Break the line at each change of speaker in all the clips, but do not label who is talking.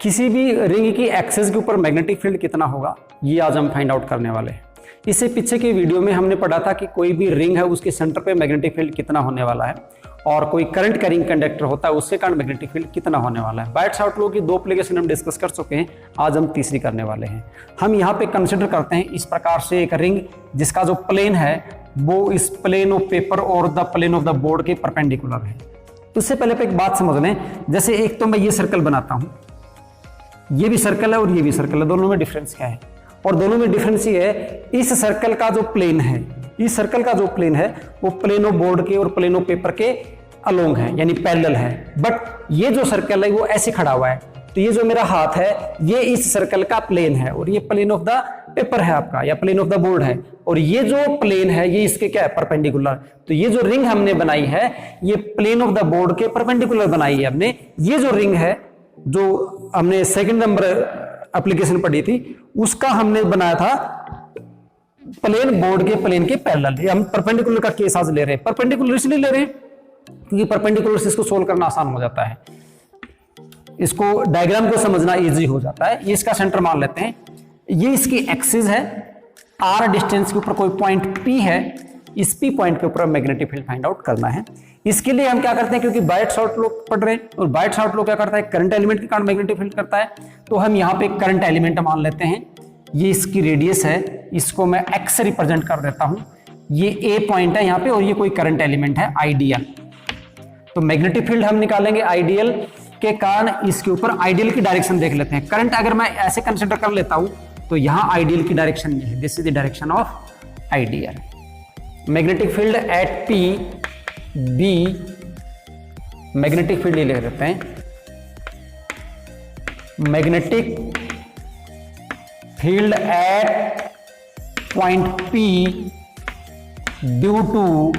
किसी भी रिंग की एक्सिस के ऊपर मैग्नेटिक फील्ड कितना होगा, ये आज हम फाइंड आउट करने वाले हैं। इससे पीछे की वीडियो में हमने पढ़ा था कि कोई भी रिंग है उसके सेंटर पे मैग्नेटिक फील्ड कितना होने वाला है, और कोई करंट कैरिंग कंडक्टर होता है उससे कारण मैग्नेटिक फील्ड कितना होने वाला है। बायट्स आउट लॉ की 2 एप्लीकेशन हम डिस्कस कर चुके हैं, आज हम तीसरी करने वाले हैं। हम यहाँ पे कंसिडर करते हैं इस प्रकार से एक रिंग जिसका जो प्लेन है वो इस प्लेन ऑफ पेपर और the plane of the board के परपेंडिकुलर है। उससे पहले एक बात समझ लें, जैसे एक तो मैं ये सर्कल बनाता हूँ, ये भी सर्कल है और ये भी सर्कल है, दोनों में डिफरेंस क्या है? और दोनों में डिफरेंस ये है, इस सर्कल का जो प्लेन है, इस सर्कल का जो प्लेन है वो प्लेन ऑफ बोर्ड के और प्लेन ऑफ पेपर के अलोंग है, यानी पैरेलल है। बट ये जो सर्कल है वो ऐसे खड़ा हुआ है, तो ये जो मेरा हाथ है ये इस सर्कल का प्लेन है और ये प्लेन ऑफ द पेपर है आपका, या प्लेन ऑफ द बोर्ड है, और ये जो प्लेन है ये इसके क्या है, परपेंडिकुलर। तो ये जो रिंग हमने बनाई है ये प्लेन ऑफ द बोर्ड के परपेंडिकुलर बनाई है हमने। ये जो रिंग है जो हमने सेकंड नंबर एप्लीकेशन पढ़ी थी उसका हमने बनाया था प्लेन बोर्ड के प्लेन के पैरेलल। हम परपेंडिकुलर का केस आज ले रहे हैं। परपेंडिकुलर इसलिए ले रहे हैं क्योंकि परपेंडिकुलर से इसको सोल्व करना आसान हो जाता है, इसको डायग्राम को समझना इजी हो जाता है। ये इसका सेंटर मान लेते हैं, ये इसकी एक्सिस है, आर डिस्टेंस के ऊपर कोई पॉइंट पी है, इस पी पॉइंट के ऊपर मैग्नेटिक फील्ड फाइंड आउट करना है। इसके लिए हम क्या करते हैं, क्योंकि बायट्स-आउट लॉ पढ़ रहे हैं और बायट्स-आउट लॉ क्या करता है, करंट एलिमेंट के कारण मैग्नेटिक फील्ड करता है, तो हम यहाँ पे करंट एलिमेंट मान लेते हैं। ये इसकी रेडियस है, इसको मैं एक्स से रिप्रेजेंट कर देता हूं। ये ए पॉइंट है यहाँ पे और ये कोई करंट एलिमेंट है आइडियल। तो मैग्नेटिक फील्ड हम निकालेंगे आइडियल के कारण, इसके ऊपर आइडियल की डायरेक्शन देख लेते हैं। करंट अगर मैं ऐसे कंसिडर कर लेता हूं तो यहां आइडियल की डायरेक्शन ये है, this is the direction of ideal. Magnetic field at P B, magnetic field ये लिख देते हैं, magnetic field at point P due to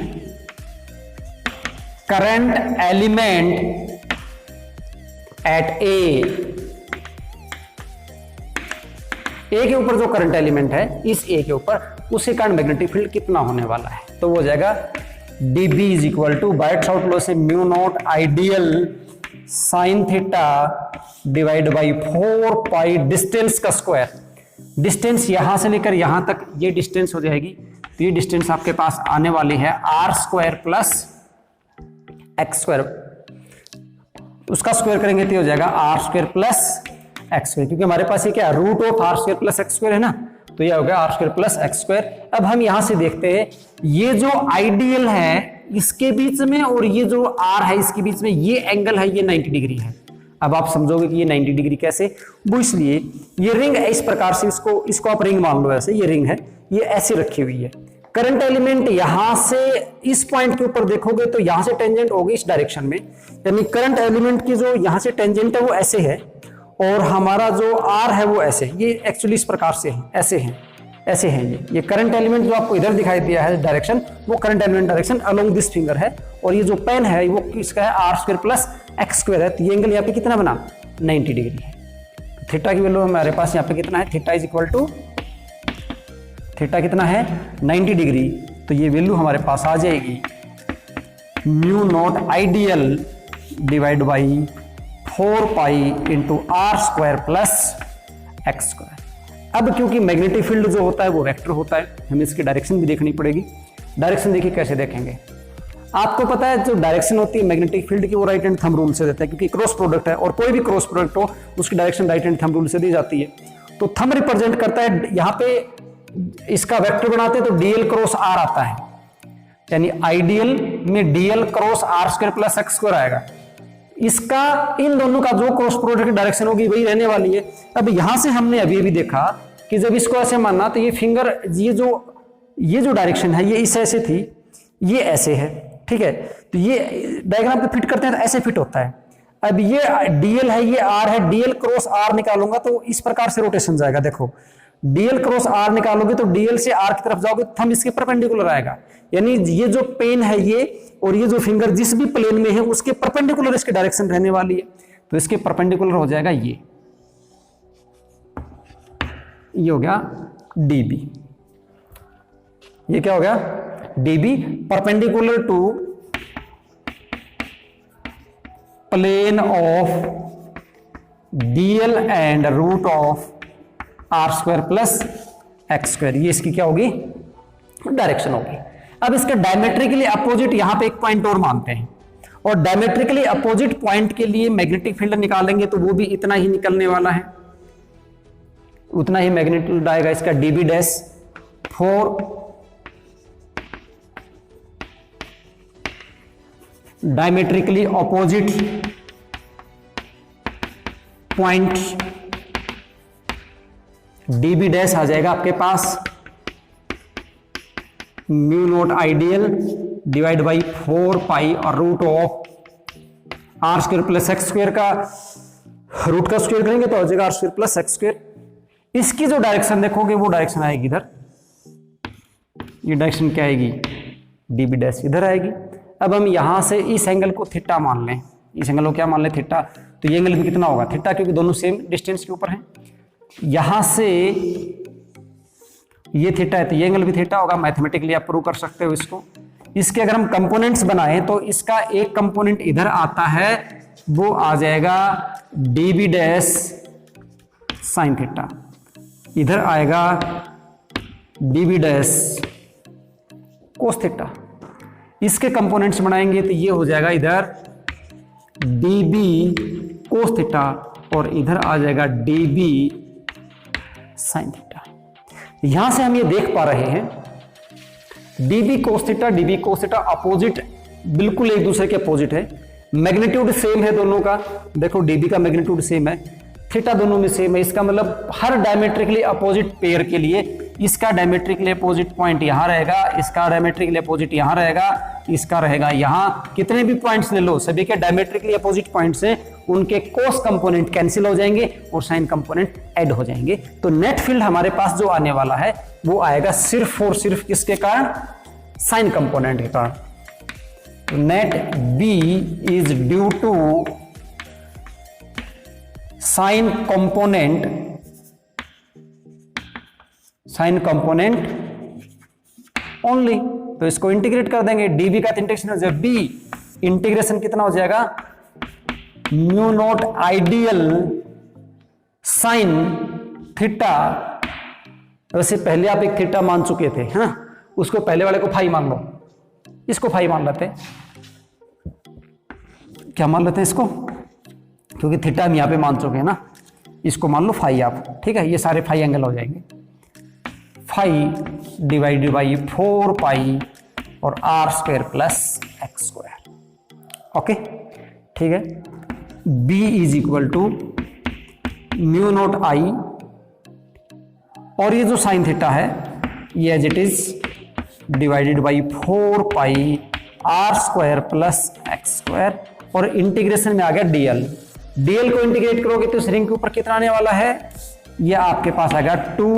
current element at A के ऊपर जो करंट एलिमेंट है इस ए के ऊपर, उसी कारण मैग्नेटिक फील्ड कितना होने वाला है, तो वो हो जाएगा dB is equal to Biot Savart law से mu naught ideal sine theta divide by 4 pi distance का स्क्वायर। डिस्टेंस यहां से लेकर यहां तक ये डिस्टेंस हो जाएगी, तो ये डिस्टेंस आपके पास आने वाली है R square plus X square, उसका स्क्वायर करेंगे तो हो जाएगा R square plus X square, क्योंकि हमारे पास ये क्या root of R square plus X square है ना, तो ये हो गया R square plus X square. अब हम यहां से देखते हैं ये जो आइडियल है इसके बीच में और ये जो आर है इसके बीच में ये एंगल है, ये 90 डिग्री है। अब आप समझोगे कि ये 90 डिग्री कैसे, वो इसलिए ये रिंग है इस प्रकार से, इसको आप रिंग मान लो, ऐसे ये रिंग है, ये ऐसे रखी हुई है। करंट एलिमेंट यहां से इस पॉइंट के ऊपर देखोगे तो यहां से टेंजेंट होगी इस डायरेक्शन में, यानी करंट एलिमेंट की जो यहां से टेंजेंट है वो ऐसे है और हमारा जो आर है वो ऐसे, ये एक्चुअली इस प्रकार से है, ऐसे है, ऐसे है। ये करंट एलिमेंट जो आपको इधर दिखाई दिया है डायरेक्शन, वो current element direction along this finger है, और ये जो पेन है वो किसका है, R square plus X square है। तो ये एंगल यहाँ पे कितना बना, 90 डिग्री है। थीटा की वैल्यू हमारे पास यहाँ पे कितना है, theta is equal to, theta कितना है 90 डिग्री, तो ये वैल्यू हमारे पास आ जाएगी mu naught ideal divide by 4 pi into R square plus X square. अब क्योंकि मैग्नेटिक फील्ड जो होता है वो वेक्टर होता है, हमें इसकी डायरेक्शन भी देखनी पड़ेगी। डायरेक्शन देखिए कैसे देखेंगे, आपको पता है जो डायरेक्शन होती है मैग्नेटिक फील्ड की वो राइट हैंड थंब रूल से देता है, क्योंकि क्रॉस प्रोडक्ट है और कोई भी क्रॉस प्रोडक्ट हो उसकी direction right hand thumb rule से दी जाती है। तो थंब रिप्रेजेंट करता है, यहाँ पे इसका वेक्टर बनाते हैं तो डीएल क्रॉस आर आता है, यानी आइडियल में dl cross R square plus X square आएगा। इसका इन दोनों का जो क्रॉस प्रोडक्ट की डायरेक्शन होगी वही रहने वाली है। अब यहां से हमने अभी भी देखा कि जब इसको ऐसे मानना तो ये फिंगर, ये जो डायरेक्शन है ये इस ऐसे थी, ये ऐसे है, ठीक है, तो ये डायग्राम पे फिट करते हैं तो ऐसे फिट होता है। अब ये डीएल है, ये आर है, डीएल क्रॉस आर निकालूंगा तो इस प्रकार से रोटेशन जाएगा। देखो डीएल क्रॉस आर निकालोगे तो डीएल से आर की तरफ जाओगे तो थंब इसके परपेंडिकुलर आएगा, यानी ये जो पेन है ये और ये जो फिंगर जिस भी प्लेन में है उसके परपेंडिकुलर इसकी डायरेक्शन रहने वाली है, तो इसके परपेंडिकुलर हो जाएगा ये हो गया डीबी। ये क्या हो गया, dB perpendicular to plane of dl and root of R square plus X square, ये इसकी क्या होगी, डायरेक्शन होगी। अब इसके डायमेट्रिकली अपोजिट यहां पे एक पॉइंट और मानते हैं, और डायमेट्रिकली अपोजिट पॉइंट के लिए मैग्नेटिक फील्ड निकालेंगे तो वो भी इतना ही निकलने वाला है, उतना ही मैग्नीट्यूड आएगा इसका dB dash for diametrically opposite point, dB dash आ जाएगा आपके पास mu naught ideal divide by 4 pi और root of R square plus X square का रूट का स्क्वायर करेंगे तो हो जाएगा R square plus X square. इसकी जो डायरेक्शन देखोगे वो डायरेक्शन आएगी इधर, ये डायरेक्शन क्या आएगी, dB डैश इधर आएगी। अब हम यहां से इस एंगल को थीटा मान लें, इस एंगल को क्या मान लें, थीटा, तो ये एंगल भी कितना होगा, थीटा, क्योंकि दोनों सेम डिस्टेंस के ऊपर हैं। यहां से ये थीटा है तो ये एंगल भी थीटा होगा, मैथमेटिकली आप प्रूव कर सकते हो इसको। इसके अगर हम कंपोनेंट्स बनाएं तो इसका एक कंपोनेंट इधर आता है, वो आ जाएगा dB डैश साइन थीटा, इधर आएगा dB डैश कोस थीटा। इसके कंपोनेंट्स बनाएंगे तो ये हो जाएगा इधर dB कोस थीटा और इधर आ जाएगा dB साइन थीटा। यहां से हम ये देख पा रहे हैं dB कोस थीटा अपोजिट, बिल्कुल एक दूसरे के अपोजिट है, मैग्नीट्यूड सेम है दोनों का, देखो dB का मैग्नीट्यूड सेम है, थीटा दोनों में सेम है। इसका मतलब हर डायमेट्रिकली अपोजिट पेयर के लिए इसका डायमेट्रिकली अपोजिट पॉइंट यहां रहेगा, इसका डायमेट्रिकली अपोजिट यहां रहेगा, इसका रहेगा यहां। कितने भी पॉइंट्स ले लो, सभी के डायमेट्रिकली अपोजिट पॉइंट्स हैं, उनके कोस कंपोनेंट कैंसिल हो जाएंगे और साइन कंपोनेंट ऐड हो जाएंगे। तो नेट फील्ड हमारे पास जो आने वाला है वो आएगा सिर्फ और सिर्फ किसके कारण, साइन कंपोनेंट के कारण। तो net B is due to sine component only. तो इसको इंटीग्रेट कर देंगे, dB का इंटीग्रेशन हो जाएगा B, इंटीग्रेशन कितना हो जाएगा, mu naught ideal sine theta. वैसे पहले आप एक थीटा मान चुके थे, है ना, उसको पहले वाले को फाई मान लो, इसको फाई मान लेते हैं, क्या मान लेते हैं इसको, क्योंकि थीटा हम यहां पे मान चुके हैं ना, इसको मान लो फाई आप, ठीक है, ये सारे फाई एंगल हो जाएंगे, फाई डिवाइडेड बाई 4 पाई और R square plus X square. Okay, ठीक है। B is equal to mu naught I, और ये जो साइन थीटा है ये as it is divided by 4 pi R square plus X square, और इंटीग्रेशन में आ गया dl को इंटीग्रेट करोगे तो इस रिंग के ऊपर कितना आने वाला है, ये आपके पास आएगा 2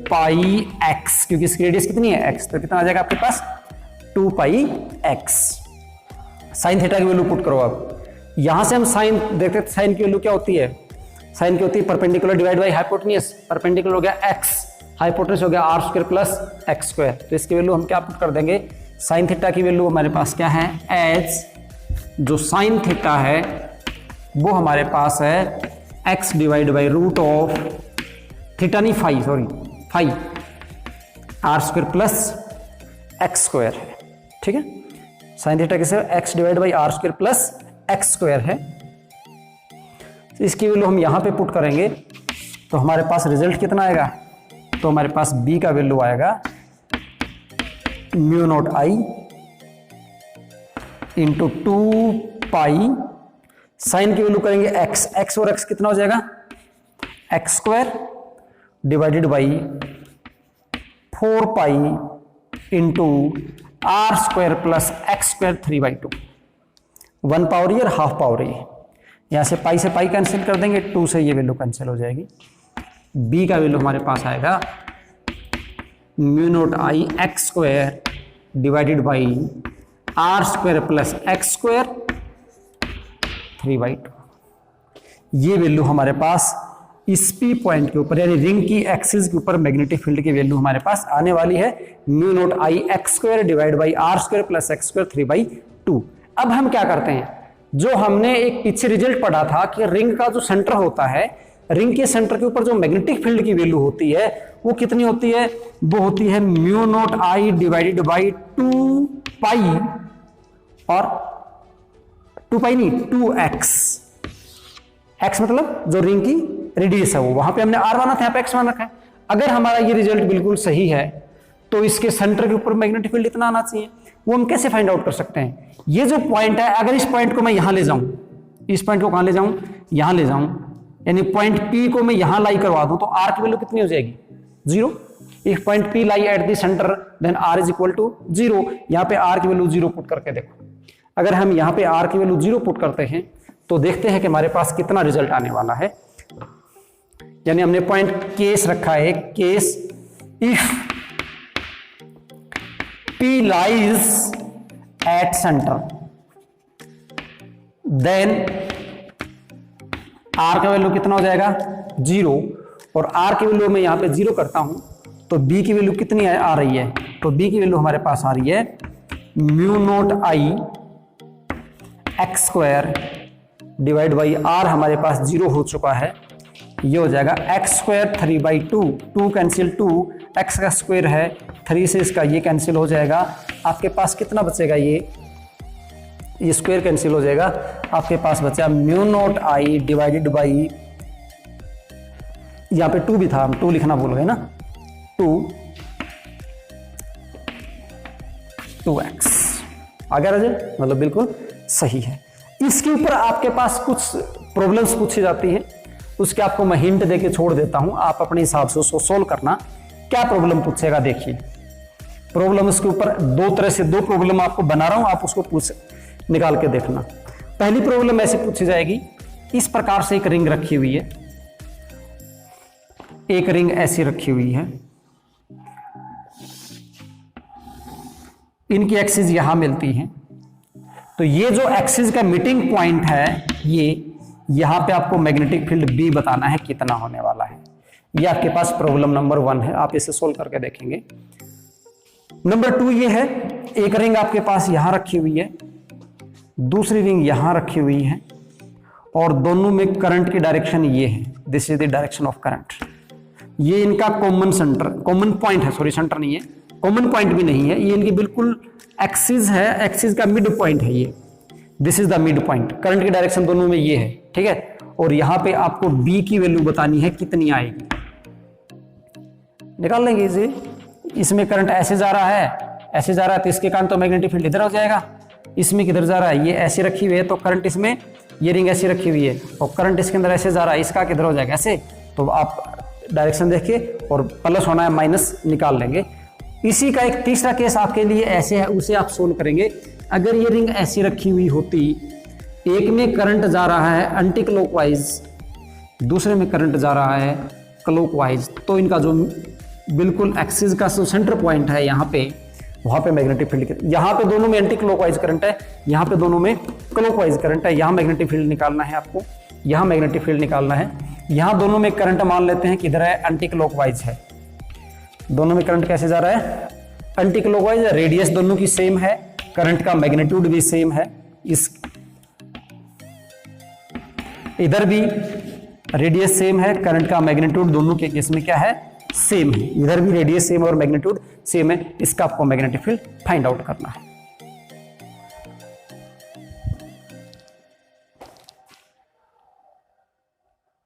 पाई x, क्योंकि इसकी रेडियस कितनी है x, तो कितना आ जाएगा आपके पास 2 पाई x। साइन थीटा की वैल्यू पुट करो। अब यहां से हम साइन देखते हैं, साइन की वैल्यू क्या होती है, साइन की होती है perpendicular divide by hypotenuse, perpendicular हो गया x, हाइपोटेन्यूज हो गया R square plus X square. तो इसकी वैल्यू हम क्या पुट कर देंगे, साइन थीटा की वैल्यू हमारे पास क्या है, एज जो साइन थीटा है वो हमारे पास है x divide by root of theta नहीं फाई, sorry phi R square plus X square है, ठीक है। साइन थीटा किसे, x divide by R square plus X square है। तो इसकी वैल्यू हम यहां पे पुट करेंगे तो हमारे पास रिजल्ट कितना आएगा, तो हमारे पास B का वैल्यू आएगा mu naught I into 2 pi, sine की वैल्यू करेंगे x और x कितना हो जाएगा, X square divided by 4 pi into R square plus X square 3/2, 1 power ये और हाफ पावर ये, यहां से पाई कैंसिल कर देंगे, 2 से ये वैल्यू कैंसिल हो जाएगी। B का वैल्यू हमारे पास आएगा mu naught I X square divided by R square plus X square 3/2। ये वैल्यू हमारे पास इस P पॉइंट के ऊपर यानी रिंग की एक्सिस के ऊपर मैग्नेटिक फील्ड की वैल्यू हमारे पास आने वाली है, mu naught I X square divide by R square plus X square 3/2। अब हम क्या करते हैं, जो हमने एक पीछे रिजल्ट पढ़ा था कि रिंग का जो सेंटर होता है, रिंग के सेंटर के ऊपर जो मैग्नेटिक फील्ड की वैल्यू होती है वो कितनी होती है? वो होती है mu naught I divided by 2 पाई, और 2 पाई नहीं 2x। x मतलब जो रिंग की रेडियस है वो, वहां पे हमने r माना था, यहाँ पे x मान रखा है। अगर हमारा ये रिजल्ट बिल्कुल सही है तो इसके सेंटर के ऊपर मैग्नेटिक फील्ड इतना आना चाहिए। वो हम कैसे फाइंड आउट कर सकते हैं? ये जो पॉइंट है, अगर इस पॉइंट को मैं यहां ले जाऊं, इस पॉइंट को कहां ले जाऊं? यहां ले जाऊं, यानी पॉइंट P को मैं यहां लाई करवा दूं तो R की वैल्यू कितनी हो जाएगी? 0। If point P lie at the centre then R is equal to 0। यहां पे R की वैल्यू 0 पुट करके देखो। अगर हम यहां पे R की वैल्यू 0 पुट करते हैं तो देखते हैं कि हमारे पास कितना रिजल्ट आने वाला है। यानी हमने पॉइंट केस रखा है, case if P lies at center then R का वैल्यू कितना हो जाएगा? 0। और R की वैल्यू मैं यहां पे 0 करता हूं तो B की वैल्यू कितनी आ रही है? तो B की वैल्यू हमारे पास आ रही है mu naught I X square divide by R हमारे पास 0 हो चुका है। ये हो जाएगा एक्स स्क्वायर 3/2, 2 कैंसिल 2, एक्स का स्क्वायर है 3 से इसका ये कैंसिल हो जाएगा। आपके पास कितना बचेगा? ये स्क्वायर कैंसिल हो जाएगा। आपके पास बचा mu naught I divided by, यहां पे 2 भी था, हम 2 लिखना भूल गए ना, 2x आ गया रिजल्ट, मतलब बिल्कुल सही है। इसके ऊपर आपके पास कुछ प्रॉब्लम्स पूछी जाती है, उसके आपको मैं हिंट देके छोड़ देता हूं, आप अपने हिसाब से उसको सोल्व करना। क्या प्रॉब्लम पूछेगा देखिए। प्रॉब्लम इसके ऊपर 2 तरह से 2 प्रॉब्लम आपको बना रहा हूं, आप उसको निकाल के देखना। पहली प्रॉब्लम ऐसे पूछी जाएगी, इस प्रकार से एक रिंग रखी हुई है, एक रिंग ऐसी रखी हुई है, इनकी एक्सिस यहां मिलती है। तो ये जो एक्सिस का मीटिंग पॉइंट है, ये यहां पे आपको मैग्नेटिक फील्ड B बताना है कितना होने वाला है। ये आपके पास प्रॉब्लम नंबर 1 है, आप इसे सोल्व करके देखेंगे। नंबर 2 ये है, एक रिंग आपके पास यहां रखी हुई है, दूसरी रिंग यहां रखी हुई है, और दोनों में करंट की डायरेक्शन ये है, this is the direction of current. ये इनका कॉमन सेंटर, कॉमन पॉइंट है, सॉरी सेंटर नहीं है, कॉमन पॉइंट भी नहीं है, ये इनकी बिल्कुल एक्सिस है, एक्सिस का मिड पॉइंट है ये, this is the mid point. Current की डायरेक्शन दोनों में ये है, ठीक है। और यहां पे आपको B की वैल्यू बतानी है कितनी आएगी, निकाल लेंगे इसे। इसमें करंट ऐसे जा रहा है, ऐसे जा रहा है, तो इसके कारण तो मैग्नेटिक फील्ड इधर हो जाएगा। इसमें किधर जा रहा है? ये ऐसे रखी हुई है, तो करंट इसमें, ये रिंग ऐसी रखी हुई है और करंट इसके अंदर ऐसे जा रहा है, इसका किधर हो जाएगा? ऐसे। तो आप डायरेक्शन देख के, और प्लस होना है माइनस निकाल लेंगे। इसी का एक तीसरा केस आपके लिए ऐसे है, उसे आप सोल्व करेंगे। अगर ये रिंग ऐसी रखी हुई होती, एक में करंट जा रहा है एंटी क्लॉकवाइज, दूसरे में करंट जा रहा है क्लॉकवाइज, तो इनका जो बिल्कुल एक्सिस का जो सेंटर पॉइंट है यहाँ पे, वहां पे मैग्नेटिक फील्ड, यहाँ पे दोनों में एंटी क्लॉकवाइज करंट है, यहाँ पे दोनों में क्लॉकवाइज करंट है। यहाँ मैग्नेटिक फील्ड निकालना है आपको, यहाँ मैग्नेटिक फील्ड निकालना है। यहाँ दोनों में करंट मान लेते हैं किधर है? एंटी क्लॉकवाइज है। दोनों में करंट कैसे जा रहा है? Anti clockwise. रेडियस दोनों की सेम है, करंट का मैग्नीट्यूड भी सेम है। इस इधर भी रेडियस सेम है, करंट का मैग्नीट्यूड दोनों के केस में क्या है? सेम है। इधर भी रेडियस सेम और मैग्नीट्यूड सेम है। इसका आपको मैग्नेटिक फील्ड फाइंड आउट करना है।